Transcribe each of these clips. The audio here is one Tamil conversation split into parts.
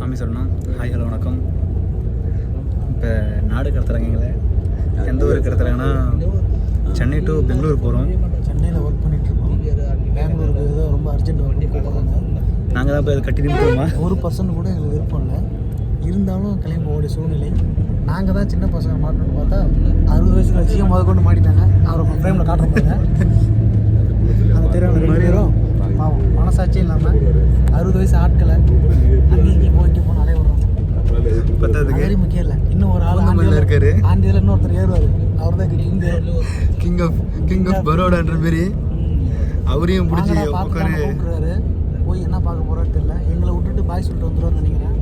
சாமி சொல்லணும். ஹாய் ஹலோ வணக்கம். இப்போ நாடு கடத்துறாங்க. எந்த ஊருக்கு கடத்துறாங்கன்னா சென்னை டு பெங்களூர் போகிறோம். சென்னையில் ஒர்க் பண்ணிகிட்ருக்கோம். பெங்களூருக்கு ஏதோ ரொம்ப அர்ஜென்ட் ஒர்க் போகிறாங்க. நாங்கள் தான் போய் அதை கட்டி நிறுத்துவோமா? 1% கூட எங்களுக்கு விருப்பம் இல்லை. இருந்தாலும் கிளம்பி ஓடிய சூழ்நிலை. நாங்கள் தான் சின்ன பசங்க மாட்டணும்னு பார்த்தா 60 வயசுல வச்சு கொண்டு மாட்டிட்டாங்க. அவரை ஃப்ரேமில் காட்டுறாங்க. அந்த தெரியும் பேரும் பாவம் மனசாட்சி இல்லாமல் 60 வயசு ஆட்களை அங்கேயும் இங்கேயும் போய் அலைவிடுறோம். பத்தாவதுக்கு முக்கியம் இல்லை. இன்னும் ஒரு ஆள் இருக்காரு. ஆண்டியில் இன்னொருத்தர் ஏறுவார். அவர் தான் கிங் ஆஃப் பரோடான்ற மாரி அவரையும் பிடிச்சி கூப்பிட்றாரு. போய் என்ன பார்க்க போகிறான்னு தெரியல. எங்களை விட்டுட்டு பாய் சொல்லிட்டு வந்துடுவார்னு நினைக்கிறேன்.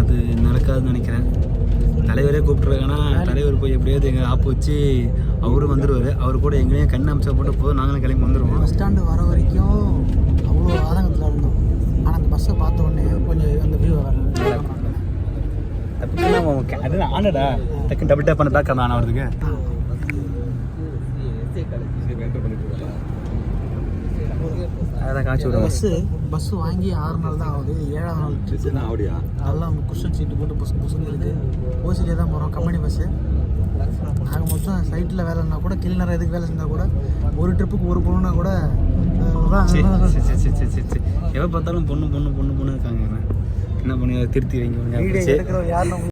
அது நடக்காதுன்னு நினைக்கிறேன். தலைவரே கூப்பிட்ருக்காங்கன்னா தலைவர் போய் எப்படியாவது எங்கள் ஆப்பு வச்சு அவரும் வந்துடுவார். அவர் கூட எங்களையும் கண் அம்சம் போட்டு போதும் நாங்களும் கிளம்பி வந்துடுவோம். பஸ் ஸ்டாண்டு வர வரைக்கும் அவ்வளோ ஆதங்கத்தில் இருந்தோம். ஆனால் அந்த பஸ்ஸை பார்த்த உடனே கொஞ்சம் அந்த வியூ அது ஆனடா டக்குன்னு டபுள் டேப் பண்ண பேக் ஆன வரதுக்கு அதான் காய்ச்சி விடுவோம். பஸ்ஸு வாங்கி 6 நாள் தான் ஆகுது. 7ஆம் நாள் ட்ரிப்பு. அப்படியா? அதெல்லாம் குஷன் சீட்டு போட்டு புசுன்னு இருக்குது. ஓசிலே தான் போகிறோம். Company bus. நாங்கள் மொத்தம் சைட்டில் வேலைன்னா கூட கிளீனராக எதுக்கு வேலை செஞ்சால் கூட ஒரு ட்ரிப்புக்கு ஒரு பொண்ணுனா கூட எவ்வளோ பார்த்தாலும் பொண்ணு இருக்காங்க. என்ன பண்ணி திருத்தி வைங்க. யாரும்